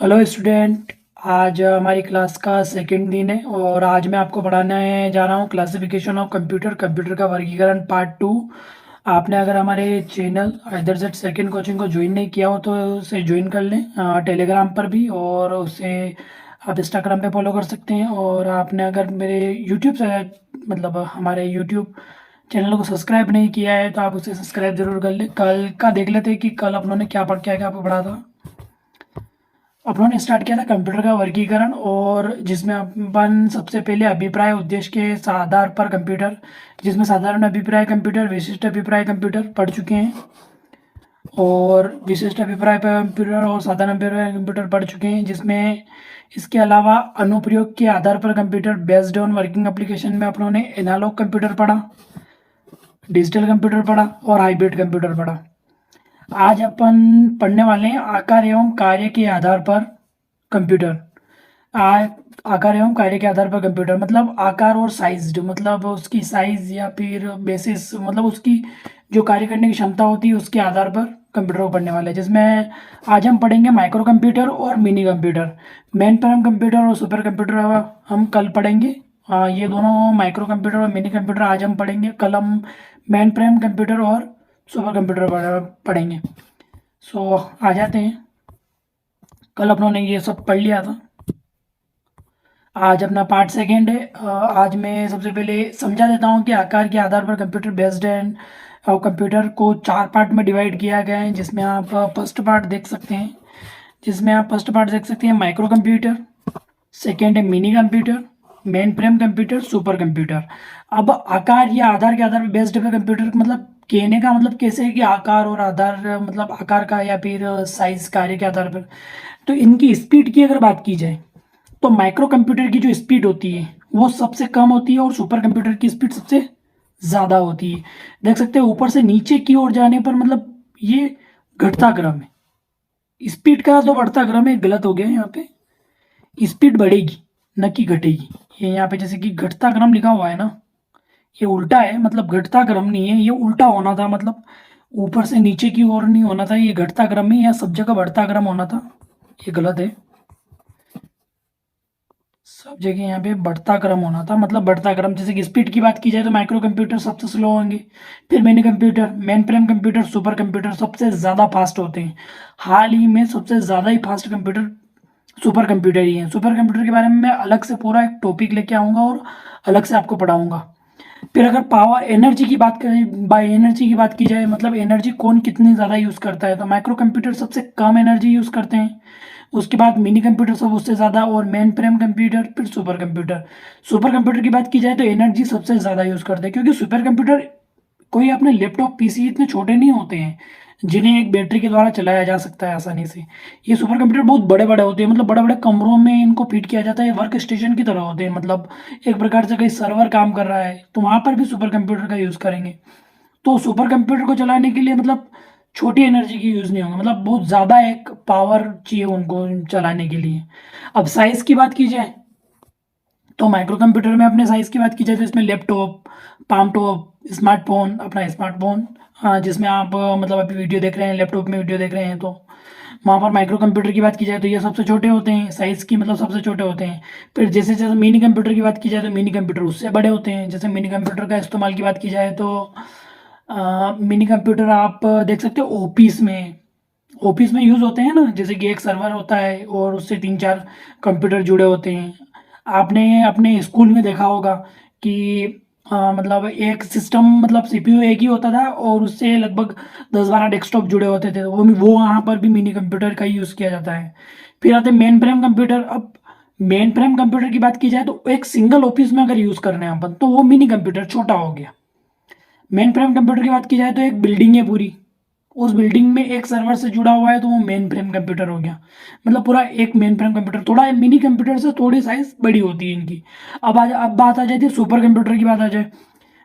Hello student. आज हमारी class का सेकंड दिन है और आज मैं आपको पढ़ाने जा रहा हूँ क्लासिफिकेशन ऑफ कंप्यूटर कंप्यूटर का वर्गीकरण पार्ट 2। आपने अगर हमारे चैनल इधर सेट सेकंड कोचिंग को ज्वाइन नहीं किया हो तो उसे ज्वाइन कर लें टेलीग्राम पर भी, और उसे आप इंस्टाग्राम पे फॉलो कर सकते हैं। और आपने अगर मेरे यूट्यूब से मतलब हमारे यूट्यूब चैनल को सब्सक्राइब नहीं किया है तो आप उसे सब्सक्राइब जरूर कर लें। कल का देख लेते हैं कि कल अपनों ने क्या क्या आपको पढ़ा था। उन्होंने स्टार्ट किया था कंप्यूटर का वर्गीकरण, और जिसमें अपन सबसे पहले अभिप्राय उद्देश्य के आधार पर कंप्यूटर, जिसमें साधारण अभिप्राय कंप्यूटर, विशिष्ट अभिप्राय कंप्यूटर पढ़ चुके हैं, और विशिष्ट अभिप्राय कंप्यूटर और साधारण अभिप्राय कंप्यूटर पढ़ चुके हैं। जिसमें इसके अलावा अनुप्रयोग के आधार पर computer based on working application में अपनों ने एनालॉग कंप्यूटर पढ़ा, डिजिटल कंप्यूटर पढ़ा और हाइब्रिड कंप्यूटर पढ़ा। आज अपन पढ़ने वाले हैं आकार एवं कार्य के आधार पर कंप्यूटर। आ, आकार एवं कार्य के आधार पर कंप्यूटर मतलब आकार और साइज, जो मतलब उसकी साइज या फिर बेसिस, मतलब उसकी जो कार्य करने की क्षमता होती है उसके आधार पर कंप्यूटर को पढ़ने वाले हैं। जिसमें आज हम पढ़ेंगे माइक्रो कंप्यूटर और mini computer, main frame computer और सुपर कंप्यूटर हम कल पढ़ेंगे। ये दोनों माइक्रो कंप्यूटर और मिनी कंप्यूटर आज हम पढ़ेंगे। कल हम मेन फ्रेम कंप्यूटर और सुपर कंप्यूटर पढ़ेंगे। सो आ जाते हैं। कल अपनों ने ये सब पढ़ लिया था। आज अपना पार्ट सेकेंड है। आज मैं सबसे पहले समझा देता हूँ कि आकार के आधार पर कंप्यूटर बेस्ड एंड कंप्यूटर को 4 पार्ट में डिवाइड किया गया है। जिसमें आप फर्स्ट पार्ट देख सकते हैं, माइक्रो कंप्यूटर। सेकेंड है mini computer, main frame computer, super computer. अब आकार या आधार के आधार पर बेस्ड पे कंप्यूटर मतलब कहने का मतलब कैसे है कि आकार और आधार मतलब आकार का या फिर साइज कार्य के आधार पर। तो इनकी स्पीड की अगर बात की जाए तो माइक्रो कंप्यूटर की जो स्पीड होती है वो सबसे कम होती है और सुपर कंप्यूटर की स्पीड सबसे ज़्यादा होती है। देख सकते हैं ऊपर से नीचे की ओर जाने पर मतलब ये घटता क्रम है। स्पीड का तो बढ़ता क्रम है, गलत हो गया है यहाँ पे। स्पीड बढ़ेगी न कि घटेगी। ये यहाँ पे जैसे कि घटता क्रम लिखा हुआ है ना, ये उल्टा है, मतलब घटता क्रम नहीं है, ये उल्टा होना था। मतलब ऊपर से नीचे की ओर नहीं होना था, ये घटता क्रम ही या सब जगह बढ़ता क्रम होना था। ये गलत है, सब जगह यहाँ पे बढ़ता क्रम होना था। मतलब बढ़ता क्रम, जैसे कि स्पीड की बात की जाए तो माइक्रो कंप्यूटर सबसे स्लो होंगे, फिर mini computer, main frame computer, super computer सबसे ज़्यादा फास्ट होते हैं। हाल ही में सबसे ज़्यादा ही फास्ट कंप्यूटर सुपर कंप्यूटर ही है। सुपर कंप्यूटर के बारे में मैं अलग से पूरा एक टॉपिक लेके आऊँगा और अलग से आपको पढ़ाऊँगा। फिर अगर पावर एनर्जी की बात करें, बाय एनर्जी की बात की जाए मतलब एनर्जी कौन कितनी ज़्यादा यूज़ करता है, तो माइक्रो कंप्यूटर सबसे कम एनर्जी यूज़ करते हैं। उसके बाद मिनी कंप्यूटर सब उससे ज़्यादा, और मेन फ्रेम कंप्यूटर, फिर सुपर कंप्यूटर। सुपर कंप्यूटर की बात की जाए तो एनर्जी सबसे ज़्यादा यूज़ करते हैं, क्योंकि सुपर कंप्यूटर कोई अपने लैपटॉप पीसी इतने छोटे नहीं होते हैं जिन्हें एक बैटरी के द्वारा चलाया जा सकता है आसानी से। ये सुपर कंप्यूटर बहुत बड़े बड़े होते हैं, मतलब बड़े बड़े कमरों में इनको फिट किया जाता है। वर्क स्टेशन की तरह होते हैं, मतलब एक प्रकार से कहीं सर्वर काम कर रहा है तो वहाँ पर भी सुपर कंप्यूटर का यूज़ करेंगे। तो सुपर कंप्यूटर को चलाने के लिए मतलब छोटी एनर्जी की यूज़ नहीं होगा, मतलब बहुत ज़्यादा एक पावर चाहिए उनको चलाने के लिए। अब साइज़ की बात की जाए तो माइक्रो कंप्यूटर में अपने साइज़ की बात की जाए तो इसमें लैपटॉप, पाम टॉप, स्मार्टफोन, अपना स्मार्टफोन, हाँ जिसमें आप मतलब अभी वीडियो देख रहे हैं, लैपटॉप में वीडियो देख रहे हैं, तो वहाँ पर माइक्रो कंप्यूटर की बात की जाए तो ये सबसे छोटे होते हैं साइज़ की, मतलब सबसे छोटे होते हैं। फिर जैसे जैसे मिनी कंप्यूटर की बात की जाए तो मिनी कंप्यूटर उससे बड़े होते हैं। जैसे मिनी कंप्यूटर का इस्तेमाल की बात की जाए तो मिनी कंप्यूटर आप देख सकते हो ऑफिस में यूज़ होते हैं ना, जैसे कि एक सर्वर होता है और उससे 3-4 कंप्यूटर जुड़े होते हैं। आपने अपने स्कूल में देखा होगा कि मतलब एक सिस्टम मतलब सीपीयू एक ही होता था और उससे लगभग 10-12 डेस्कटॉप जुड़े होते थे, वो वहाँ पर भी मिनी कंप्यूटर का यूज़ किया जाता है। फिर आते हैं मेन फ्रेम कंप्यूटर। अब मेन फ्रेम कंप्यूटर की बात की जाए तो एक सिंगल ऑफिस में अगर यूज़ कर रहे हैं अपन तो वो मिनी कंप्यूटर छोटा हो गया। मेन फ्रेम कंप्यूटर की बात की जाए तो एक बिल्डिंग है पूरी, उस बिल्डिंग में एक सर्वर से जुड़ा हुआ है तो वो मेन फ्रेम कंप्यूटर हो गया। मतलब पूरा एक मेन फ्रेम कंप्यूटर, थोड़ा मिनी कंप्यूटर से थोड़ी साइज बड़ी होती है इनकी। अब बात आ जाती है सुपर कंप्यूटर की बात आ जाए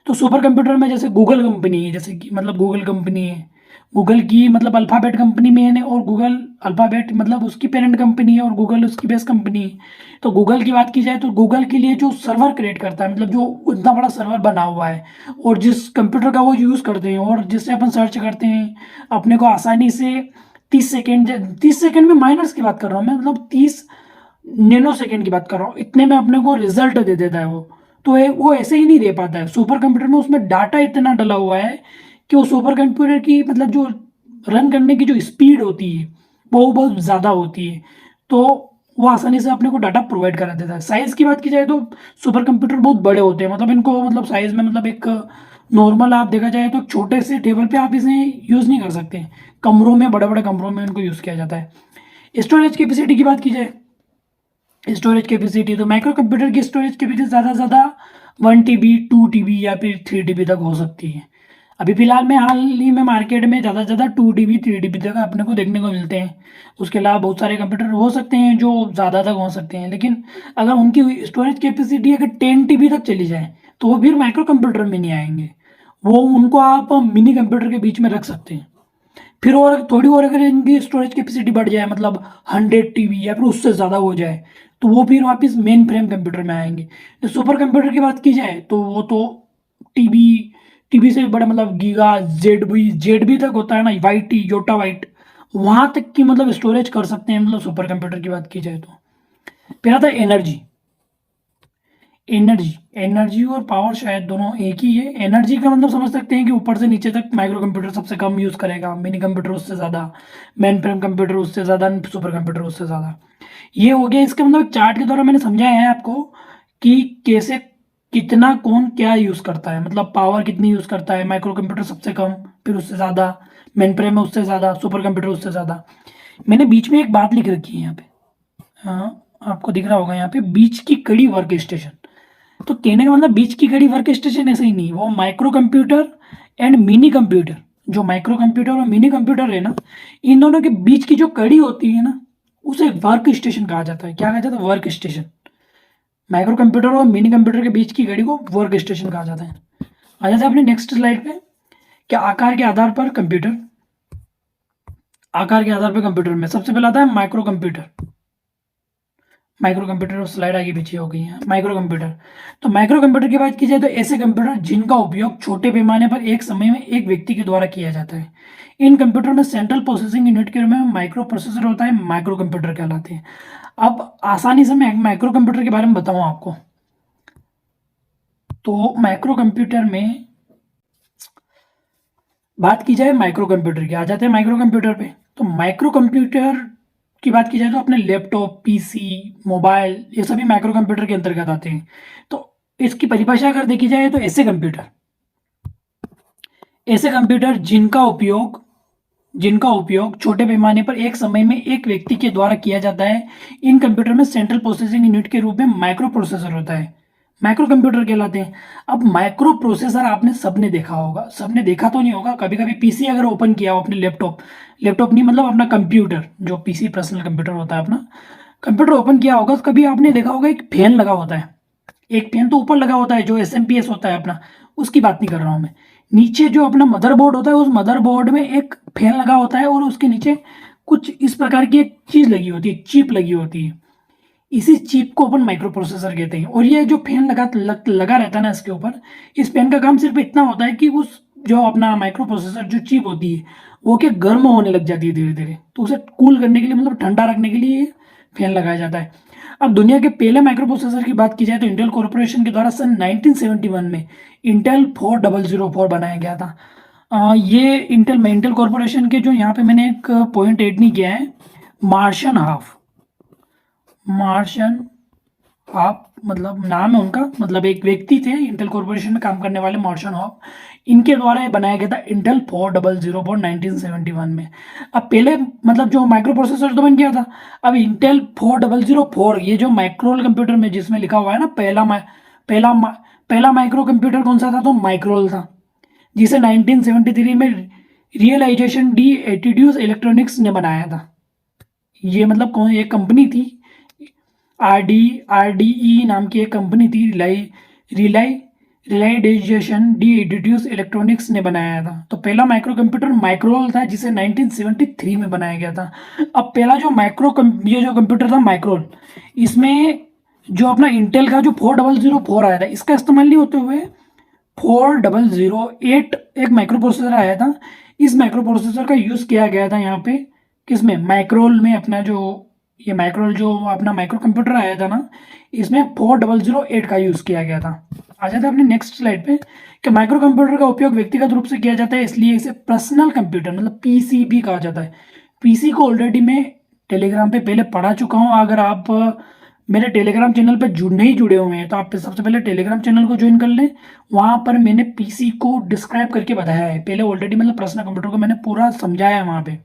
तो सुपर कंप्यूटर में जैसे गूगल कंपनी है, जैसे कि मतलब गूगल कंपनी है, गूगल की मतलब अल्फ़ाबेट कंपनी में है, और गूगल अल्फ़ाबेट मतलब उसकी पेरेंट कंपनी है और गूगल उसकी बेस कंपनी है। तो गूगल की बात की जाए तो गूगल के लिए जो सर्वर क्रिएट करता है, मतलब जो इतना बड़ा सर्वर बना हुआ है और जिस कंप्यूटर का वो यूज़ करते हैं और जिससे अपन सर्च करते हैं, अपने को आसानी से 30 सेकेंड, 30 सेकेंड में माइनस की बात कर रहा हूँ मैं, मतलब 30 नैनो सेकेंड की बात कर रहा हूँ, इतने में अपने को रिजल्ट दे देता है वो। तो वो ऐसे ही नहीं दे पाता है सुपर कंप्यूटर में, उसमें डाटा इतना डला हुआ है कि वो सुपर कंप्यूटर की मतलब जो रन करने की जो स्पीड होती है वो बहुत ज़्यादा होती है, तो वो आसानी से अपने को डाटा प्रोवाइड करा देता है। साइज़ की बात की जाए तो सुपर कंप्यूटर बहुत बड़े होते हैं, मतलब इनको मतलब साइज़ में मतलब एक नॉर्मल आप देखा जाए तो छोटे से टेबल पे आप इसे यूज़ नहीं कर सकते, कमरों में, बड़े बड़े कमरों में इनको यूज़ किया जाता है। स्टोरेज कैपेसिटी की बात की जाए, स्टोरेज कैपेसिटी तो माइक्रो कंप्यूटर की स्टोरेज कैपेसिटी ज़्यादा से ज़्यादा 1 TB 2 TB या फिर 3 TB तक हो सकती है। अभी फिलहाल में हाल ही में मार्केट में ज़्यादा से ज़्यादा 2 TB 3 TB तक अपने को देखने को मिलते हैं। उसके अलावा बहुत सारे कंप्यूटर हो सकते हैं जो ज़्यादा तक हो सकते हैं, लेकिन अगर उनकी स्टोरेज कैपेसिटी अगर 10 TB तक चली जाए तो वो फिर माइक्रो कंप्यूटर में नहीं आएंगे, वो उनको आप मिनी कंप्यूटर के बीच में रख सकते हैं। फिर और थोड़ी और अगर इनकी स्टोरेज कैपेसिटी बढ़ जाए, मतलब 100 TB या फिर उससे ज़्यादा हो जाए, तो वो फिर वापस मेन फ्रेम कंप्यूटर में आएंगे। तो सुपर कंप्यूटर की बात की जाए तो वो तो टीबी टीबी से बड़ा मतलब गीगा जेड बी तक होता है ना, वाई टी योटा वाइट, वहाँ तक की मतलब स्टोरेज कर सकते हैं, मतलब सुपर कंप्यूटर की बात की जाए तो। फिर आता है एनर्जी। एनर्जी एनर्जी और पावर शायद दोनों एक ही है। एनर्जी का मतलब समझ सकते हैं कि ऊपर से नीचे तक माइक्रो कंप्यूटर सबसे कम यूज़ करेगा, मिनी कंप्यूटर उससे ज़्यादा, मेन फ्रेम कंप्यूटर उससे ज़्यादा, सुपर कंप्यूटर उससे ज़्यादा। ये हो गया इसका मतलब चार्ट के द्वारा मैंने समझाया है आपको कि कैसे कितना कौन क्या यूज़ करता है, मतलब पावर कितनी यूज़ करता है, माइक्रो कंप्यूटर सबसे कम, फिर उससे ज़्यादा, मेन फ्रेम में उससे ज़्यादा, सुपर कंप्यूटर उससे ज़्यादा। मैंने बीच में एक बात लिख रखी है यहाँ पे, हाँ आपको दिख रहा होगा यहाँ पे, बीच की कड़ी वर्क स्टेशन। तो कहने का मतलब बीच की कड़ी वर्क स्टेशन ऐसे ही नहीं, वो micro computer and mini computer, जो माइक्रो कंप्यूटर और मिनी कंप्यूटर है ना, इन दोनों के बीच की जो कड़ी होती है ना, उसे वर्क स्टेशन कहा जाता है। क्या कहा जाता है? Work station. माइक्रो कंप्यूटर और मिनी कंप्यूटर के बीच की कड़ी को वर्क स्टेशन कहा जाता है। आ जाता है अपने नेक्स्ट स्लाइड पे। क्या आकार के आधार पर कंप्यूटर, आकार के आधार पर कंप्यूटर में सबसे पहले आता है micro computer. Micro computer, slide आगे पीछे हो गई है। माइक्रो कंप्यूटर, तो माइक्रो कंप्यूटर की बात की जाए तो ऐसे कंप्यूटर जिनका उपयोग छोटे पैमाने पर एक समय में एक व्यक्ति के द्वारा किया जाता है। इन कंप्यूटर में सेंट्रल प्रोसेसिंग यूनिट के रूप में माइक्रो प्रोसेसर होता है, माइक्रो कंप्यूटर कहलाते हैं। अब आसानी से मैं माइक्रो कंप्यूटर के बारे में बताऊं आपको, तो माइक्रो कंप्यूटर में बात की जाए माइक्रो कंप्यूटर की, आ जाते हैं माइक्रो कंप्यूटर पे। तो माइक्रो कंप्यूटर की बात की जाए तो अपने लैपटॉप, पीसी, मोबाइल, ये सभी माइक्रो कंप्यूटर के अंतर्गत आते हैं। तो इसकी परिभाषा अगर देखी जाए तो ऐसे कंप्यूटर जिनका उपयोग छोटे पैमाने पर एक समय में एक व्यक्ति के द्वारा किया जाता है, इन कंप्यूटर में सेंट्रल प्रोसेसिंग यूनिट के रूप में माइक्रो प्रोसेसर होता है, माइक्रो कंप्यूटर कहलाते हैं। अब माइक्रो प्रोसेसर आपने सबने देखा होगा, सबने देखा तो नहीं होगा, कभी कभी पीसी अगर ओपन किया हो अपने लैपटॉप नहीं मतलब अपना कंप्यूटर, जो पीसी पर्सनल कंप्यूटर होता है अपना, कंप्यूटर ओपन किया होगा तो कभी आपने देखा होगा एक फैन लगा होता है। एक फैन तो ऊपर लगा होता है जो एसएमपीएस होता है अपना, उसकी बात नहीं कर रहा हूँ मैं। नीचे जो अपना मदरबोर्ड होता है, उस मदरबोर्ड में एक फैन लगा होता है और उसके नीचे कुछ इस प्रकार की एक चीज़ लगी होती है, चिप लगी होती है। इसी चिप को अपन माइक्रो प्रोसेसर कहते हैं। और ये जो फैन लगा रहता है ना इसके ऊपर, इस फैन का काम सिर्फ इतना होता है कि उस जो अपना माइक्रो प्रोसेसर जो चिप होती है वो क्या गर्म होने लग जाती है धीरे धीरे, तो उसे कूल करने के लिए मतलब ठंडा रखने के लिए फैन लगाया जाता है। अब दुनिया के पहले माइक्रो प्रोसेसर की बात की जाए तो इंटेल कॉर्पोरेशन के द्वारा सन 1971 में इंटेल 4004 बनाया गया था। ये इंटेल कॉर्पोरेशन के जो यहाँ पे मैंने एक पॉइंट ऐड नहीं किया है, मार्शन हॉफ मतलब नाम है उनका, मतलब एक व्यक्ति थे इंटेल कॉर्पोरेशन में काम करने वाले, मार्शन हॉफ, इनके द्वारा ये बनाया गया था इंटेल 4004 1971 में। अब पहले मतलब जो माइक्रो प्रोसेसर तो बन गया था, अब इंटेल 4004 ये जो माइक्रोल कंप्यूटर में जिसमें लिखा हुआ है ना पहला पहला माइक्रो कंप्यूटर कौन सा था, तो माइक्रोल था, जिसे 1973 में रियलाइजेशन डी एटीट्यूड इलेक्ट्रॉनिक्स ने बनाया था। ये मतलब कौन, एक कंपनी थी, आर डी ई नाम की एक कंपनी थी, रिलाइजेशन डी एटीट्यूड इलेक्ट्रॉनिक्स ने बनाया था। तो पहला माइक्रो कंप्यूटर माइक्रोल था जिसे 1973 में बनाया गया था। अब पहला जो ये जो कंप्यूटर था माइक्रोल, इसमें जो अपना इंटेल का जो 4004 आया था, इसका इस्तेमाल नहीं होते हुए 4008 एक माइक्रो प्रोसेसर आया था। इस माइक्रो प्रोसेसर का यूज़ किया गया था यहाँ पे किसमें, माइक्रोल में, अपना जो ये माइक्रोल जो अपना माइक्रो कंप्यूटर आया था ना, इसमें 4008 का यूज़ किया गया था। आ जाता है अपने नेक्स्ट स्लाइड पे कि माइक्रो कंप्यूटर का उपयोग व्यक्तिगत रूप से किया जाता है, इसलिए इसे पर्सनल कंप्यूटर मतलब पीसी भी कहा जाता है। पीसी को ऑलरेडी मैं टेलीग्राम पे पहले पढ़ा चुका हूँ। अगर आप मेरे टेलीग्राम चैनल पे नहीं जुड़े हुए हैं तो आप सबसे पहले टेलीग्राम चैनल को ज्वाइन कर लें। वहाँ पर मैंने पीसी को डिस्क्राइब करके बताया है पहले ऑलरेडी, मतलब पर्सनल कंप्यूटर को मैंने पूरा समझाया है वहाँ पे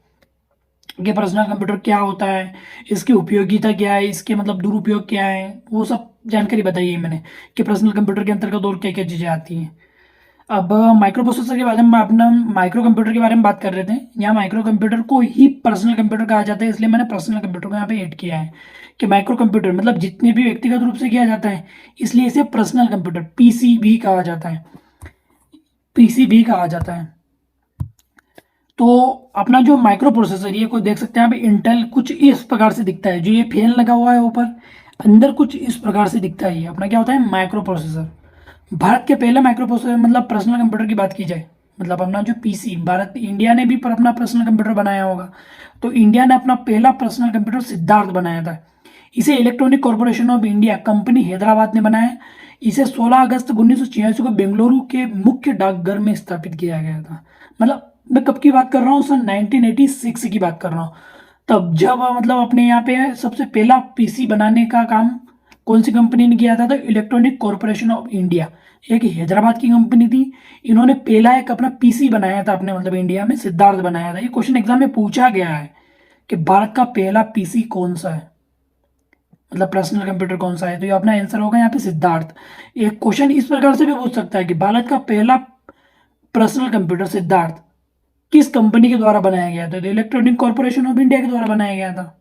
कि पर्सनल कंप्यूटर क्या होता है, इसकी उपयोगिता क्या है, इसके मतलब दुरुपयोग क्या है, वो सब जानकारी बताई है मैंने कि पर्सनल कंप्यूटर के अंतर्गत और क्या क्या चीज़ें आती हैं। अब माइक्रो प्रोसेसर के बारे में अपना माइक्रो कंप्यूटर के बारे में बात कर रहे थे। यहाँ माइक्रो कंप्यूटर को ही पर्सनल कंप्यूटर कहा जाता है, इसलिए मैंने पर्सनल कंप्यूटर को यहाँ पे ऐड किया है कि माइक्रो कंप्यूटर मतलब जितने भी व्यक्तिगत रूप से किया जाता है, इसलिए इसे पर्सनल कंप्यूटर पीसी भी कहा जाता है, पीसी भी कहा जाता है। तो अपना जो माइक्रो प्रोसेसर ये कोई देख सकते हैं आप, इंटेल कुछ इस प्रकार से दिखता है, जो ये फैन लगा हुआ है ऊपर, अंदर कुछ इस प्रकार से दिखता है। ये अपना क्या होता है, माइक्रो प्रोसेसर। भारत के पहले माइक्रो प्रोसेसर मतलब पर्सनल कंप्यूटर की बात की जाए, मतलब अपना जो पीसी, भारत इंडिया ने भी पर अपना पर्सनल कंप्यूटर बनाया होगा, तो इंडिया ने अपना पहला पर्सनल कंप्यूटर सिद्धार्थ बनाया था। इसे electronic corporation of India company Hyderabad ने बनाया। इसे 16 अगस्त 1986 को बेंगलुरु के मुख्य डाकघर में स्थापित किया गया था। मतलब मैं कब की बात कर रहा हूँ, सन 1986 की बात कर रहा हूँ। तब जब मतलब अपने यहाँ पे सबसे पहला पीसी बनाने का काम कौन सी कंपनी ने किया था, तो इलेक्ट्रॉनिक कॉर्पोरेशन ऑफ इंडिया, एक हैदराबाद की कंपनी थी। इन्होंने पहला एक अपना पीसी बनाया था अपने मतलब इंडिया में, सिद्धार्थ बनाया था। ये क्वेश्चन एग्जाम में पूछा गया है कि भारत का पहला पीसी कौन सा है, मतलब पर्सनल कंप्यूटर कौन सा है, तो ये अपना आंसर होगा यहाँ पे सिद्धार्थ। एक क्वेश्चन इस प्रकार से भी पूछ सकता है कि भारत का पहला पर्सनल कंप्यूटर सिद्धार्थ किस कंपनी के द्वारा बनाया गया था, तो इलेक्ट्रॉनिक कॉर्पोरेशन ऑफ इंडिया के द्वारा बनाया गया था।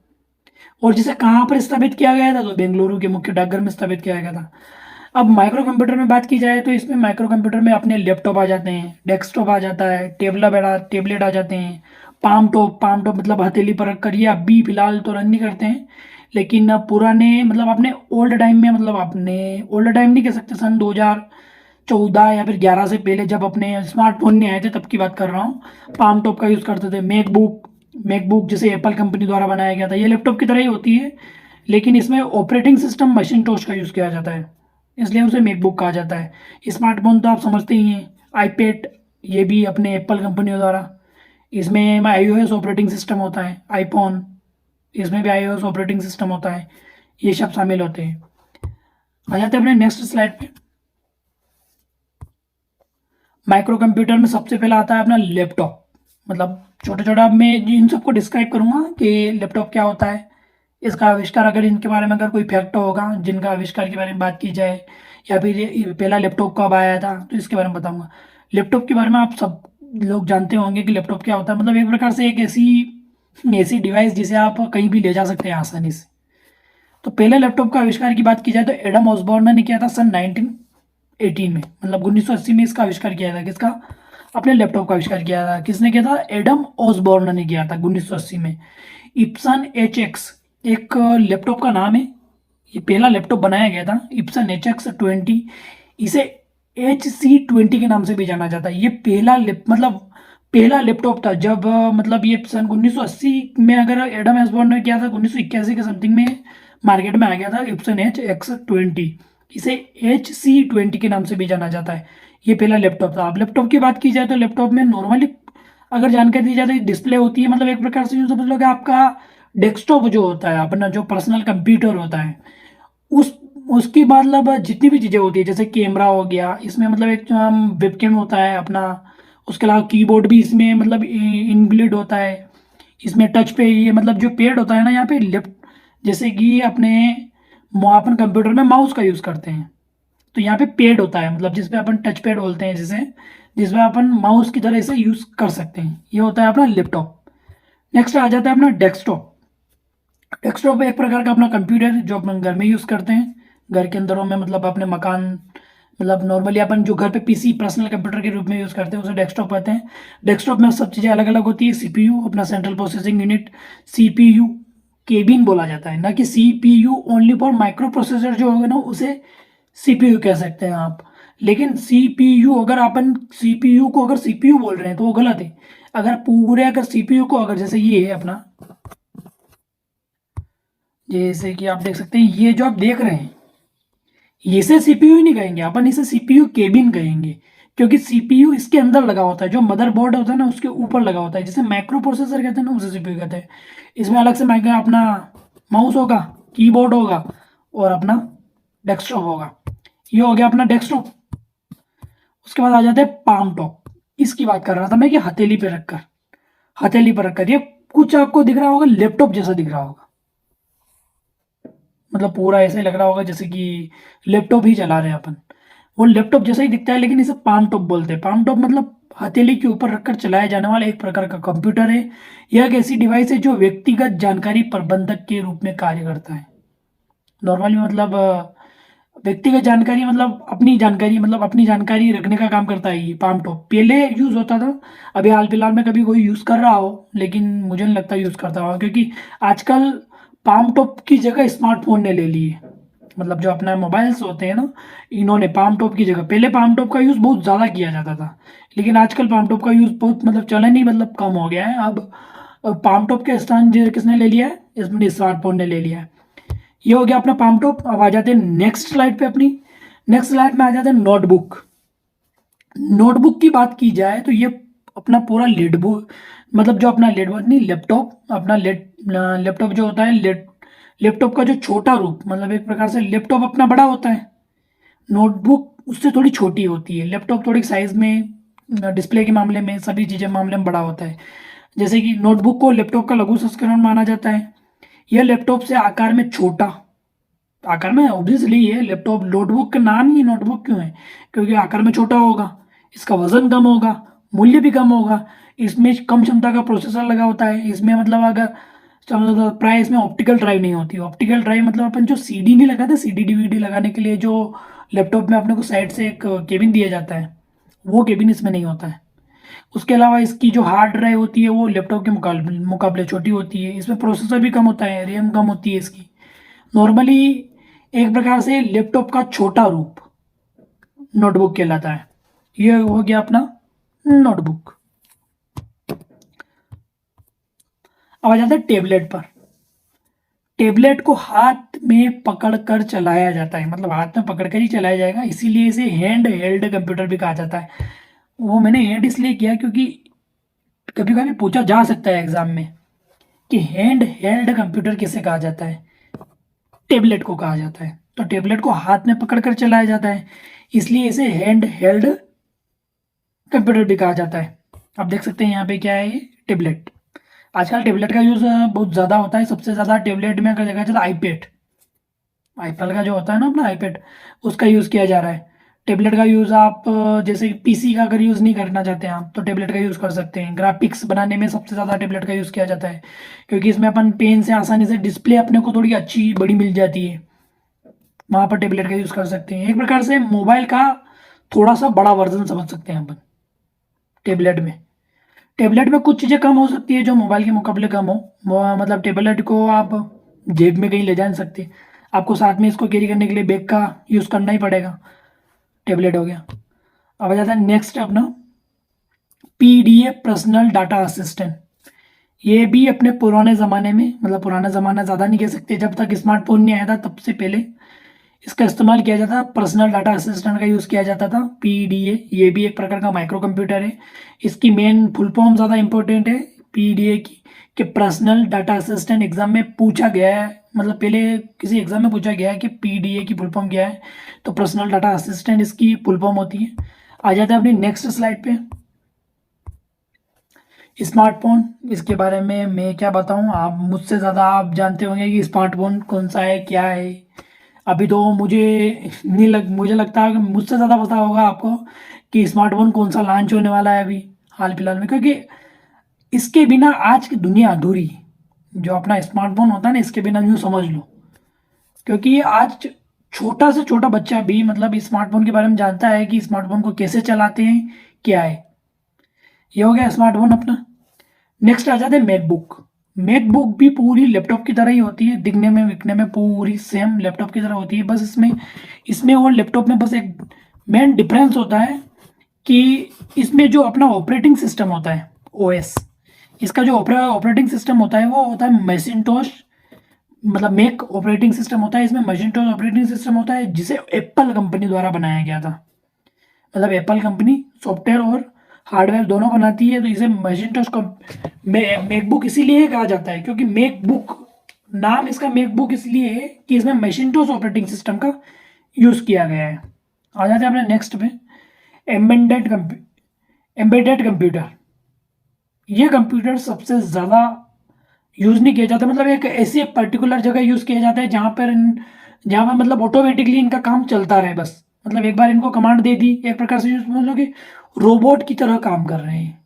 और जिसे कहाँ पर स्थापित किया गया था, तो बेंगलुरु के मुख्य डाकघर में स्थापित किया गया था। अब माइक्रो कंप्यूटर में बात की जाए तो इसमें माइक्रो कंप्यूटर में अपने लैपटॉप आ जाते हैं, डेस्कटॉप आ जाता है, टेबलेट आ जाते हैं, पाम टॉप मतलब हथेली पर रख कर, ये अभी फिलहाल तो रन नहीं करते हैं, लेकिन अब पुराने मतलब अपने ओल्ड टाइम में, मतलब अपने ओल्ड टाइम नहीं कह सकते, सन 2014 या फिर 11 से पहले जब अपने स्मार्टफोन नहीं आए थे तब की बात कर रहा हूँ, पाम टॉप का यूज़ करते थे। मैकबुक जैसे एप्पल कंपनी द्वारा बनाया गया था, ये लैपटॉप की तरह ही होती है, लेकिन इसमें ऑपरेटिंग सिस्टम मशीनटोश का यूज़ किया जाता है, इसलिए उसे मैकबुक कहा जाता है। स्मार्टफोन तो आप समझते ही हैं, आईपैड, ये भी अपने एप्पल कंपनी द्वारा, इसमें iOS ऑपरेटिंग सिस्टम होता है। आईफोन, इसमें भी iOS ऑपरेटिंग सिस्टम होता है। ये सब शामिल होते हैं। आ जाते हैं अपने नेक्स्ट स्लाइड पे। माइक्रो कंप्यूटर में सबसे पहला आता है अपना लैपटॉप, मतलब छोटा छोटा। अब मैं इन सबको डिस्क्राइब करूंगा कि लैपटॉप क्या होता है, इसका आविष्कार, अगर इनके बारे में अगर कोई फैक्ट होगा जिनका आविष्कार के बारे में बात की जाए, या फिर ये पहला लैपटॉप कब आया था, तो इसके बारे में बताऊंगा। लैपटॉप के बारे में आप सब लोग जानते होंगे कि लैपटॉप क्या होता है, मतलब एक प्रकार से एक ऐसी ऐसी डिवाइस जिसे आप कहीं भी ले जा सकते हैं आसानी से। तो पहले लैपटॉप का आविष्कार की बात की जाए तो एडम ऑसबॉर्न ने किया था सन 1918 में, मतलब 1980 में इसका आविष्कार किया था। किसका, अपने लैपटॉप का आविष्कार किया था। किसने किया था, एडम ऑसबॉर्न ने किया था 1980 में। इप्सन HX एक लैपटॉप का नाम है, ये पहला लैपटॉप बनाया गया था, इप्सन HX20। इसे HC20 के नाम से भी जाना जाता है। ये मतलब पहला लैपटॉप था जब मतलब ये सन 1980 में, अगर एडम ऑसबॉर्न ने किया था 1981 के समथिंग में मार्केट में आ गया था इप्सन HX20। इसे HC20 के नाम से भी जाना जाता है। ये पहला लैपटॉप था। अब लैपटॉप की बात की जाए तो लैपटॉप में नॉर्मली अगर जानकारी दी जाए तो डिस्प्ले होती है, मतलब एक प्रकार से यूँ समझ लो कि आपका डेस्कटॉप जो होता है, अपना जो पर्सनल कंप्यूटर होता है, उस उसकी मतलब जितनी भी चीज़ें होती है, जैसे कैमरा हो गया, इसमें मतलब एक वेबकैम होता है अपना, उसके अलावा कीबोर्ड भी इसमें मतलब इनबिल्ट होता है। इसमें टच पे ये मतलब जो पैड होता है ना यहाँ पे लेफ्ट, जैसे कि अपने अपन कंप्यूटर में माउस का यूज़ करते हैं, तो यहाँ पे पैड होता है, मतलब जिसपे अपन टच पैड बोलते हैं, जिसे जिसमें अपन माउस की तरह से यूज़ कर सकते हैं। ये होता है अपना लैपटॉप। नेक्स्ट आ जाता है अपना डेस्कटॉप। डेस्कटॉप एक प्रकार का अपना कंप्यूटर जो अपन घर में यूज़ करते हैं, घर के अंदरों में, मतलब अपने मकान, मतलब नॉर्मली अपन जो घर पे पीसी पर्सनल कंप्यूटर के रूप में यूज़ करते हैं उसे डेस्कटॉप कहते हैं। डेस्कटॉप में सब चीज़ें अलग अलग होती है। CPU अपना central processing unit, CPU cabin बोला जाता है, ना कि CPU only for micro processor जो होगा ना उसे CPU कह सकते हैं आप। लेकिन CPU अगर अपन CPU को अगर CPU बोल रहे हैं तो वो गलत है। अगर पूरे अगर CPU को अगर जैसे ये है अपना जैसे कि आप देख सकते हैं, ये जो आप देख रहे हैं, इसे सीपीयू ही नहीं कहेंगे अपन, इसे सीपीयू केबिन कहेंगे, क्योंकि सीपीयू इसके अंदर लगा होता है, जो मदरबोर्ड होता है ना उसके ऊपर लगा होता है, जिसे माइक्रो प्रोसेसर कहते हैं ना, उसे सीपीयू कहते हैं। इसमें अलग से माइक्रो अपना माउस होगा, कीबोर्ड होगा और अपना डेस्कटॉप होगा। ये हो गया अपना डेस्कटॉप। उसके बाद आ जाते हैं पाम टॉप। इसकी बात कर रहा था मैं कि हथेली पे रखकर, हथेली पर रखकर ये कुछ आपको दिख रहा होगा, लैपटॉप जैसा दिख रहा होगा, मतलब पूरा ऐसे ही लग रहा होगा जैसे कि लैपटॉप ही चला रहे हैं अपन। वो लैपटॉप जैसा ही दिखता है, लेकिन इसे पाम टॉप बोलते हैं। पाम टॉप मतलब हथेली के ऊपर रखकर चलाया जाने वाला एक प्रकार का कंप्यूटर है। यह एक ऐसी डिवाइस है जो व्यक्तिगत जानकारी प्रबंधक के रूप में कार्य करता है। नॉर्मली मतलब व्यक्तिगत जानकारी मतलब अपनी जानकारी रखने का काम करता है ये पाम टॉप। पहले यूज़ होता था, अभी हाल फिलहाल में कभी कोई यूज़ कर रहा हो, लेकिन मुझे नहीं लगता यूज़ करता होगा, क्योंकि आजकल पाम टॉप की जगह स्मार्टफोन ने ले ली है। मतलब जो अपना मोबाइल्स होते हैं ना, इन्होंने पाम टॉप की जगह, पहले पाम टॉप का यूज़ बहुत ज़्यादा किया जाता था, लेकिन आजकल पाम टॉप का यूज़ बहुत मतलब चलन ही मतलब कम हो गया है। अब पाम टॉप के स्थान किसने ले लिया है, इसमें स्मार्टफोन ने ले लिया है। ये हो गया अपना पाम टॉप। अब आ जाते हैं नेक्स्ट स्लाइड पे अपनी। नेक्स्ट स्लाइड में आ जाते हैं नोटबुक। नोटबुक की बात की जाए तो ये अपना पूरा लेड बुक, मतलब जो अपना लेड नहीं, लैपटॉप, अपना लैपटॉप जो होता है, लैपटॉप का जो छोटा रूप, मतलब एक प्रकार से लैपटॉप अपना बड़ा होता है, नोटबुक उससे थोड़ी छोटी होती है। लैपटॉप थोड़ी साइज में, डिस्प्ले के मामले में, सभी चीज़ें मामले में बड़ा होता है। जैसे कि नोटबुक को लैपटॉप का लघु संस्करण माना जाता है। यह लैपटॉप से आकार में छोटा, आकार में ऑब्वियसली ये लैपटॉप, नोटबुक का नाम ही नोटबुक क्यों है, क्योंकि आकार में छोटा होगा, इसका वजन कम होगा, मूल्य भी कम होगा, इसमें कम क्षमता का प्रोसेसर लगा होता है। इसमें मतलब अगर चलो तो प्राय इसमें ऑप्टिकल ड्राइव नहीं होती। ऑप्टिकल ड्राइव मतलब अपन जो सीडी नहीं लगाते, सीडी डीवीडी लगाने के लिए जो लैपटॉप में अपने को साइड से एक केबिन दिया जाता है, वो केबिन इसमें नहीं होता है। उसके अलावा इसकी जो हार्ड ड्राइव होती है वो लैपटॉप के मुकाबले छोटी होती है। इसमें प्रोसेसर भी कम होता है, रैम कम होती है इसकी। नॉर्मली एक प्रकार से लैपटॉप का छोटा रूप नोटबुक कहलाता है। ये हो गया अपना नोटबुक। अब आ जाता है टेबलेट पर। टेबलेट को हाथ में पकड़कर चलाया जाता है, मतलब हाथ में पकड़कर ही चलाया जाएगा, इसीलिए इसे हैंड हेल्ड कंप्यूटर भी कहा जाता है। वो मैंने हैंड इसलिए किया क्योंकि कभी कभी पूछा जा सकता है एग्जाम में कि हैंड हेल्ड कंप्यूटर किसे कहा जाता है। टेबलेट को कहा जाता है। तो टेबलेट को हाथ में पकड़कर चलाया जाता है, इसलिए इसे हैंड हेल्ड कंप्यूटर भी कहा जाता है। आप देख सकते हैं यहाँ पे क्या है, ये टेबलेट। आजकल टेबलेट का यूज़ बहुत ज़्यादा होता है। सबसे ज़्यादा टेबलेट में अगर देखा जाए तो आईपैड, आईपैड का जो होता है ना अपना आईपैड, उसका यूज़ किया जा रहा है। टेबलेट का यूज़ आप जैसे पीसी का अगर यूज़ नहीं करना चाहते हैं आप, तो टेबलेट का यूज़ कर सकते हैं। ग्राफिक्स बनाने में सबसे ज़्यादा टेबलेट का यूज़ किया जाता है, क्योंकि इसमें अपन पेन से आसानी से डिस्प्ले अपने को थोड़ी अच्छी बड़ी मिल जाती है, वहाँ पर टेबलेट का यूज़ कर सकते हैं। एक प्रकार से मोबाइल का थोड़ा सा बड़ा वर्जन समझ सकते हैं अपन टेबलेट में। टेबलेट में कुछ चीज़ें कम हो सकती है जो मोबाइल के मुकाबले कम हो, मतलब टेबलेट को आप जेब में कहीं ले जा नहीं सकते, आपको साथ में इसको कैरी करने के लिए बैग का यूज़ करना ही पड़ेगा। टेबलेट हो गया। अब आ जाता है नेक्स्ट अपना पीडीए, पर्सनल डाटा असिस्टेंट। ये भी अपने पुराने ज़माने में, मतलब पुराना ज़माना ज़्यादा नहीं कह सकते, जब तक स्मार्टफोन नहीं आया था तब से पहले इसका इस्तेमाल किया जाता था। पर्सनल डाटा असिस्टेंट का यूज़ किया जाता था, पीडीए। ये भी एक प्रकार का माइक्रो कंप्यूटर है। इसकी मेन फुल फॉर्म ज़्यादा इंपॉर्टेंट है पीडीए की, कि पर्सनल डाटा असिस्टेंट एग्जाम में पूछा गया है, मतलब पहले किसी एग्जाम में पूछा गया है कि पीडीए की फुल फॉर्म क्या है, तो पर्सनल डाटा असिस्टेंट इसकी फुल फॉर्म होती है। आ जाते हैं अपनी नेक्स्ट स्लाइड पे। स्मार्टफोन, इसके बारे में मैं क्या बताऊं, आप मुझसे ज़्यादा आप जानते होंगे कि स्मार्टफोन कौन सा है, क्या है। अभी तो मुझे लगता है कि मुझसे ज़्यादा पता होगा आपको कि स्मार्टफोन कौन सा लॉन्च होने वाला है अभी हाल फिलहाल में, क्योंकि इसके बिना आज की दुनिया अधूरी है। जो अपना स्मार्टफोन होता है ना, इसके बिना यूँ समझ लो, क्योंकि आज छोटा से छोटा बच्चा भी मतलब स्मार्टफोन के बारे में जानता है कि स्मार्टफोन को कैसे चलाते हैं, क्या है। ये हो गया स्मार्टफोन अपना। नेक्स्ट आ जाते हैं मैकबुक। मैकबुक भी पूरी लैपटॉप की तरह ही होती है, दिखने में विखने में पूरी सेम लैपटॉप की तरह होती है। बस इसमें इसमें और लैपटॉप में बस एक मेन डिफरेंस होता है कि इसमें जो अपना ऑपरेटिंग सिस्टम होता है, ओएस, इसका जो ऑपरेटिंग सिस्टम होता है वो होता है मैसिंटोश मतलब मैक ऑपरेटिंग सिस्टम होता है, इसमें मैकिन्टोश ऑपरेटिंग सिस्टम होता है जिसे एप्पल कंपनी द्वारा बनाया गया था। मतलब एप्पल कंपनी सॉफ्टवेयर और हार्डवेयर दोनों बनाती है, तो इसे मैकिन्टोश मैकबुक इसीलिए कहा जाता है क्योंकि मैकबुक नाम इसका मैकबुक इसलिए है कि इसमें मैकिन्टोश ऑपरेटिंग सिस्टम का यूज़ किया गया है। आ जाते हैं अपने नेक्स्ट पे, एम्बेडेड कंप्यूटर। ये कंप्यूटर सबसे ज़्यादा यूज़ नहीं किया जाता, मतलब एक ऐसी पर्टिकुलर जगह यूज़ किया जाता है जहाँ पर मतलब ऑटोमेटिकली इनका काम चलता रहे बस। मतलब एक बार इनको कमांड दे दी, एक प्रकार से यूज समझ लो कि रोबोट की तरह काम कर रहे हैं।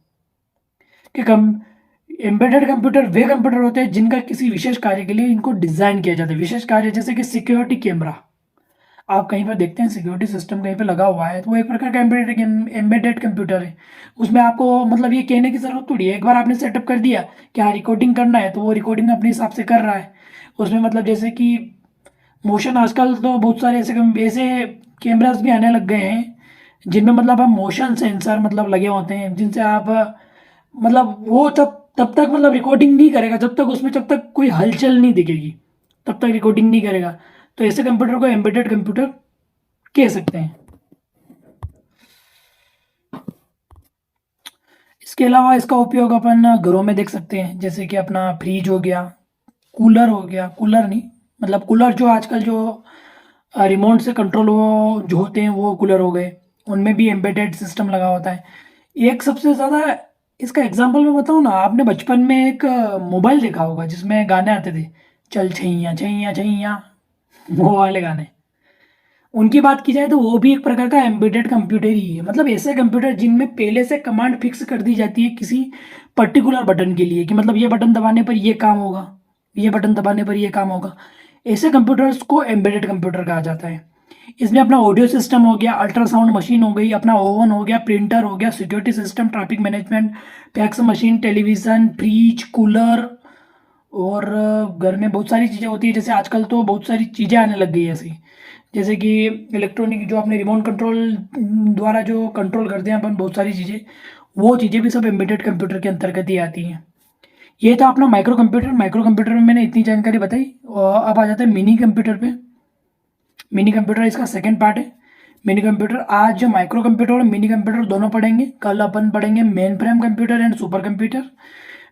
कि कम एम्बेडेड कंप्यूटर वे कंप्यूटर होते हैं जिनका किसी विशेष कार्य के लिए इनको डिज़ाइन किया जाता है। विशेष कार्य जैसे कि सिक्योरिटी कैमरा, आप कहीं पर देखते हैं सिक्योरिटी सिस्टम कहीं पे लगा हुआ है, तो वो एक प्रकार का एम्बेडेड कंप्यूटर है। उसमें आपको मतलब ये कहने की ज़रूरत थोड़ी है, एक बार आपने सेटअप कर दिया कि हाँ रिकॉर्डिंग करना है तो वो रिकॉर्डिंग अपने हिसाब से कर रहा है। उसमें मतलब जैसे कि मोशन, आजकल तो बहुत सारे ऐसे कैमरास भी आने लग गए हैं जिनमें मतलब आप मोशन सेंसर मतलब लगे होते हैं, जिनसे आप मतलब वो तब तब तक मतलब रिकॉर्डिंग नहीं करेगा जब तक कोई हलचल नहीं दिखेगी, तब तक रिकॉर्डिंग नहीं करेगा। तो ऐसे कंप्यूटर को एम्बेडेड कंप्यूटर कह सकते हैं। इसके अलावा इसका उपयोग अपन घरों में देख सकते हैं, जैसे कि अपना फ्रिज हो गया, कूलर हो गया, कूलर नहीं मतलब कूलर जो आजकल जो रिमोट से कंट्रोल वो जो होते हैं वो कूलर हो गए, उनमें भी एम्बेडेड सिस्टम लगा होता है। एक सबसे ज़्यादा इसका एग्जांपल मैं बताऊँ ना, आपने बचपन में एक मोबाइल देखा होगा जिसमें गाने आते थे, चल छैया छैया छैया, वो वाले गाने। उनकी बात की जाए तो वो भी एक प्रकार का एम्बेडेड कंप्यूटर ही है। मतलब ऐसे कंप्यूटर जिनमें पहले से कमांड फिक्स कर दी जाती है किसी पर्टिकुलर बटन के लिए, कि मतलब ये बटन दबाने पर ये काम होगा, ये बटन दबाने पर ये काम होगा। ऐसे कंप्यूटर्स को एम्बेडेड कंप्यूटर कहा जाता है। इसमें अपना ऑडियो सिस्टम हो गया, अल्ट्रासाउंड मशीन हो गई, अपना ओवन हो गया, प्रिंटर हो गया, security system, traffic management, fax machine, television, fridge, cooler, और घर में बहुत सारी चीज़ें होती है। जैसे आजकल तो बहुत सारी चीज़ें आने लग गई है ऐसी, जैसे कि इलेक्ट्रॉनिक जो अपने रिमोट कंट्रोल द्वारा जो कंट्रोल करते हैं अपन बहुत सारी चीज़ें, वो चीज़ें भी सब एम्बेडेड कंप्यूटर के अंतर्गत ही आती हैं। ये था अपना माइक्रो कंप्यूटर में मैंने इतनी जानकारी बताई। और अब आ जाता है मिनी कंप्यूटर पे। मिनी कंप्यूटर इसका सेकंड पार्ट है। मिनी कंप्यूटर, आज जो माइक्रो कंप्यूटर और मिनी कंप्यूटर दोनों पढ़ेंगे, कल अपन पढ़ेंगे main frame computer and super computer.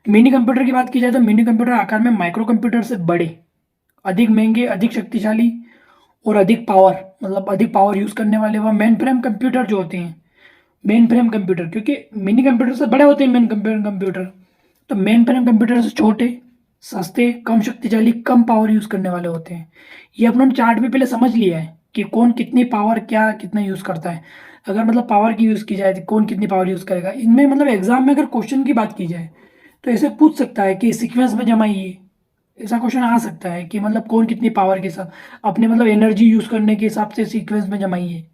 Mini computer की बात की जाए तो मिनी कंप्यूटर आकार में माइक्रो कंप्यूटर से बड़े, अधिक महंगे, अधिक शक्तिशाली और अधिक पावर, मतलब अधिक पावर यूज़ करने वाले वह मेन फ्रेम कंप्यूटर जो होते हैं। मेन फ्रेम कंप्यूटर क्योंकि मिनी कंप्यूटर से बड़े होते हैं मेन कंप्यूटर, तो मेन फ्रेम कंप्यूटर से छोटे, सस्ते, कम शक्तिशाली, कम पावर यूज़ करने वाले होते हैं। ये अपने चार्ट में पहले समझ लिया है कि कौन कितनी पावर क्या कितना यूज़ करता है। अगर मतलब पावर की यूज़ की जाए तो कौन कितनी पावर यूज़ करेगा। इनमें मतलब एग्जाम में अगर क्वेश्चन की बात की जाए तो ऐसे पूछ सकता है कि सीक्वेंस में जमाइए, ऐसा क्वेश्चन आ सकता है कि मतलब कौन कितनी पावर के साथ अपने मतलब एनर्जी यूज़ करने के हिसाब से सीक्वेंस में जमाइए।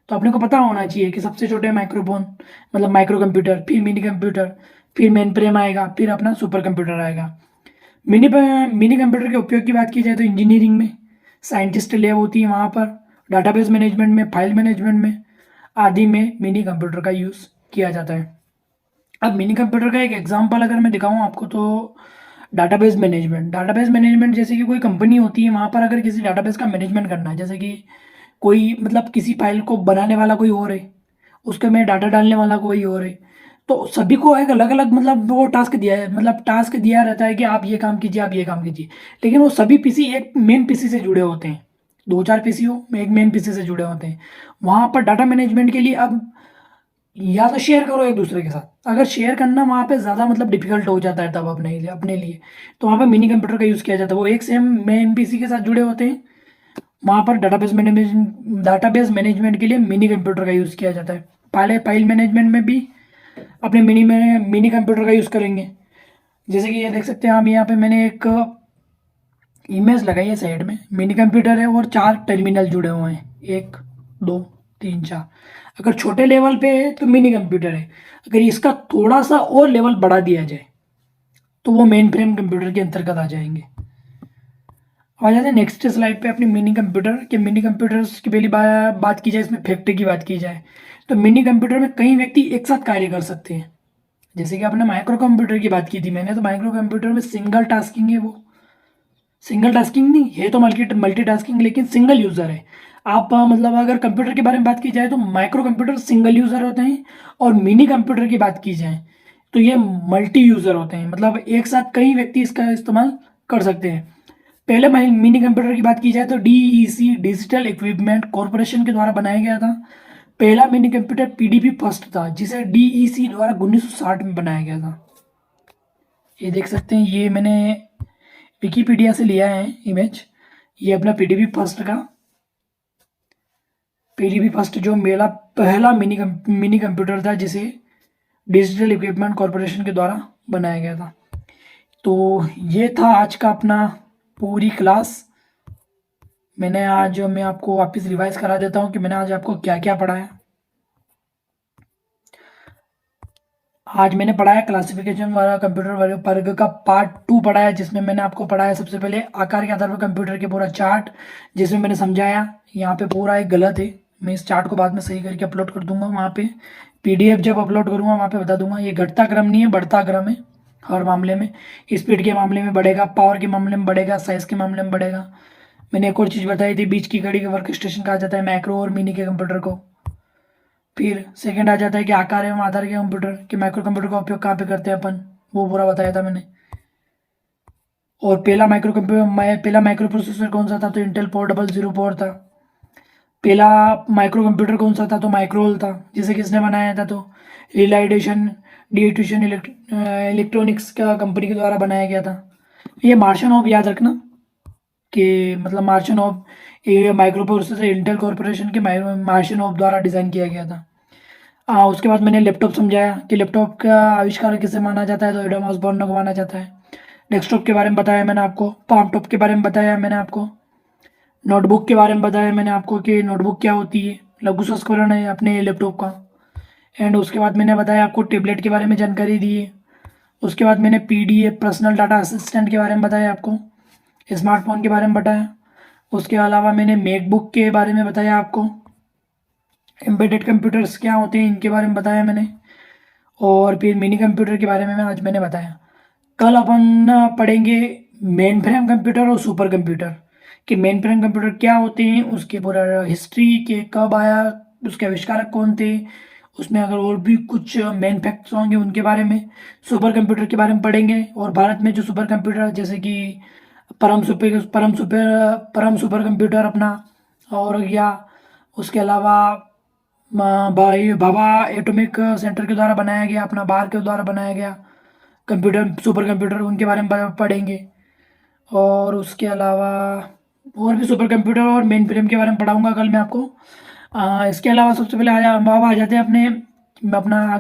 तो अपने को पता होना चाहिए कि सबसे छोटे माइक्रोफोन मतलब माइक्रो कंप्यूटर, फिर मिनी कंप्यूटर, फिर मेन फ्रेम आएगा, फिर अपना सुपर कंप्यूटर आएगा। मिनी मिनी कंप्यूटर के उपयोग की बात की जाए तो इंजीनियरिंग में साइंटिस्ट लैब होती है, वहाँ पर डाटाबेस मैनेजमेंट में, फाइल मैनेजमेंट में आदि में मिनी कंप्यूटर का यूज़ किया जाता है। अब मिनी कंप्यूटर का एक एग्जांपल अगर मैं दिखाऊं आपको तो डाटाबेस मैनेजमेंट जैसे कि कोई कंपनी होती है, वहाँ पर अगर किसी डाटाबेस का मैनेजमेंट करना है, जैसे कि कोई मतलब किसी फाइल को बनाने वाला कोई और है, उसके में डाटा डालने वाला कोई और है, तो सभी को एक अलग अलग मतलब वो टास्क दिया है, मतलब टास्क दिया रहता है कि आप ये काम कीजिए, आप ये काम कीजिए। लेकिन वो सभी पीसी एक मेन पीसी से जुड़े होते हैं, दो चार पीसी हो एक मेन पीसी से जुड़े होते हैं। वहाँ पर डाटा मैनेजमेंट के लिए अब या तो शेयर करो एक दूसरे के साथ, अगर शेयर करना वहाँ पे ज़्यादा मतलब डिफिकल्ट हो जाता है तब अपने लिए तो वहाँ पे मिनी कंप्यूटर का यूज़ किया जाता है। वो एक सेम मेन पीसी के साथ जुड़े होते हैं, वहाँ पर डाटाबेस मैनेजमेंट के लिए मिनी कंप्यूटर का यूज़ किया जाता है। पहले फाइल मैनेजमेंट में भी अपने मिनी कंप्यूटर का यूज़ करेंगे। जैसे कि ये देख सकते हैं हम, यहाँ पे मैंने एक इमेज लगाई है साइड में, मिनी कंप्यूटर है और चार टर्मिनल जुड़े हुए हैं, एक दो तीन चार। अगर छोटे लेवल पे है तो मिनी कंप्यूटर है, अगर इसका थोड़ा सा और लेवल बढ़ा दिया जाए तो वो मेन फ्रेम कंप्यूटर के अंतर्गत आ जाएंगे। आ जाते हैं नेक्स्ट स्लाइड पे अपनी मिनी कंप्यूटर के। मिनी कंप्यूटर्स की पहली बात की जाए, इसमें फैक्ट्री की बात की जाए तो मिनी कंप्यूटर में कई व्यक्ति एक साथ कार्य कर सकते हैं। जैसे कि आपने माइक्रो कंप्यूटर की बात की थी मैंने, तो माइक्रो कंप्यूटर में सिंगल टास्किंग है, वो सिंगल टास्किंग नहीं है तो मल्टीटास्किंग, लेकिन सिंगल यूज़र है। आप मतलब अगर कंप्यूटर के बारे में बात की जाए तो माइक्रो कंप्यूटर सिंगल यूज़र होते हैं, और मिनी कंप्यूटर की बात की जाए तो ये मल्टी यूज़र होते हैं, मतलब एक साथ कई व्यक्ति इसका इस्तेमाल कर सकते हैं। पहले मिनी कंप्यूटर की बात की जाए तो डीईसी डिजिटल इक्विपमेंट कॉरपोरेशन के द्वारा बनाया गया था। पहला मिनी कंप्यूटर पीडीपी फर्स्ट था, जिसे डीईसी द्वारा 1960 में बनाया गया था। ये देख सकते हैं, ये मैंने विकीपीडिया से लिया है इमेज। ये अपना पीडीपी फर्स्ट जो मेरा पहला मिनी कंप्यूटर था, जिसे डिजिटल इक्विपमेंट कॉरपोरेशन के द्वारा बनाया गया था। तो ये था आज का अपना पूरी क्लास। मैं आपको वापस रिवाइज करा देता हूँ कि मैंने आज आपको क्या क्या पढ़ाया। आज मैंने पढ़ाया क्लासिफिकेशन वाला कंप्यूटर वर्ग का पार्ट 2 पढ़ाया, जिसमें मैंने आपको पढ़ाया सबसे पहले आकार के आधार पर कंप्यूटर के पूरा चार्ट, जिसमें मैंने समझाया। यहाँ पे पूरा एक गलत है, मैं इस चार्ट को बाद में सही करके अपलोड कर दूंगा वहाँ पे। पीडीएफ जब अपलोड करूँगा वहाँ पे बता दूंगा। ये घटता क्रम नहीं है, बढ़ता क्रम है हर मामले में। स्पीड के मामले में बढ़ेगा, पावर के मामले में बढ़ेगा, साइज के मामले में बढ़ेगा। मैंने एक और चीज़ बताई थी, बीच की कड़ी का वर्क स्टेशन कहा जाता है मैक्रो और मिनी के कंप्यूटर को। फिर सेकंड आ जाता है कि आकार एवं आधार के कंप्यूटर के माइक्रो कंप्यूटर का उपयोग कहाँ पे करते हैं अपन, वो पूरा बताया था मैंने। और पहला माइक्रो प्रोसेसर कौन सा था, तो इंटेल 4004 था। पहला माइक्रो कंप्यूटर कौन सा था, तो माइक्रोल था, जिसे किसने बनाया था, तो रिलाइडेशन डिएट्यूशन इलेक्ट्रॉनिक्स का कंपनी के द्वारा बनाया गया था। ये मार्शन ऑफ याद रखना कि मतलब मार्शन ऑफ, ये माइक्रो प्रोसेसर इंटेल कॉर्पोरेशन के मार्शन ऑफ द्वारा डिज़ाइन किया गया था। उसके बाद मैंने लैपटॉप समझाया कि लैपटॉप का आविष्कार किसे माना जाता है, तो एडम ऑसबॉर्न को माना जाता है। डेस्कटॉप के बारे में बताया मैंने आपको, पाम टॉप के बारे में बताया मैंने आपको, नोटबुक के बारे में बताया मैंने आपको कि नोटबुक क्या होती है, लघु संस्करण है अपने लैपटॉप का। एंड उसके बाद मैंने बताया आपको टेबलेट के बारे में जानकारी दी है। उसके बाद मैंने पीडीएफ पर्सनल डाटा असिस्टेंट के बारे में बताया आपको, स्मार्टफोन के बारे में बताया। उसके अलावा मैंने मैकबुक के बारे में बताया आपको, एम्बेडेड कंप्यूटर्स क्या होते हैं इनके बारे में बताया मैंने, और फिर मिनी कंप्यूटर के बारे में आज मैंने बताया। कल अपन पढ़ेंगे मेन फ्रेम कंप्यूटर और सुपर कंप्यूटर, कि मेन फ्रेम कंप्यूटर क्या होते हैं, उसके पूरा हिस्ट्री के कब आया, उसके आविष्कारक कौन थे, उसमें अगर और भी कुछ मेन फैक्ट्स होंगे उनके बारे में। सुपर कंप्यूटर के बारे में पढ़ेंगे, और भारत में जो सुपर कंप्यूटर जैसे कि परम सुपर कंप्यूटर अपना और या उसके अलावा भाई भाभा एटॉमिक सेंटर के द्वारा बनाया गया, अपना बाहर के द्वारा बनाया गया कंप्यूटर सुपर कंप्यूटर, उनके बारे में पढ़ेंगे। और उसके अलावा और भी सुपर कंप्यूटर और मेन फ्रेम के बारे में पढ़ाऊंगा कल मैं आपको। इसके अलावा सबसे पहले आ जाते हैं अपने अपना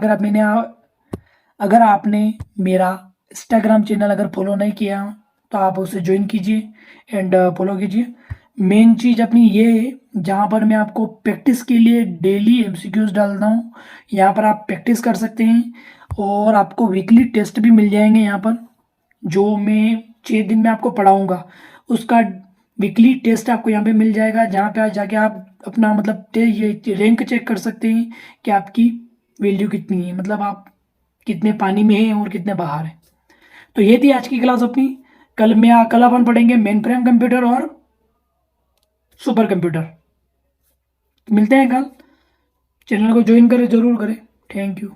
अगर आपने मेरा इंस्टाग्राम चैनल अगर फॉलो नहीं किया तो आप उसे ज्वाइन कीजिए एंड फॉलो कीजिए। मेन चीज़ अपनी ये है, जहाँ पर मैं आपको प्रैक्टिस के लिए डेली एमसीक्यूज डालता हूँ, यहाँ पर आप प्रैक्टिस कर सकते हैं। और आपको वीकली टेस्ट भी मिल जाएंगे यहाँ पर, जो मैं 6 दिन में आपको पढ़ाऊँगा उसका वीकली टेस्ट आपको यहाँ पे मिल जाएगा, जहाँ पे जाके आप अपना मतलब ये रैंक चेक कर सकते हैं कि आपकी वैल्यू कितनी है, मतलब आप कितने पानी में हैं और कितने बाहर हैं। तो ये थी आज की क्लास अपनी। कल अपन पढ़ेंगे मेन फ्रेम कंप्यूटर और सुपर कंप्यूटर। मिलते हैं कल। चैनल को ज्वाइन करें, ज़रूर करें। Thank you.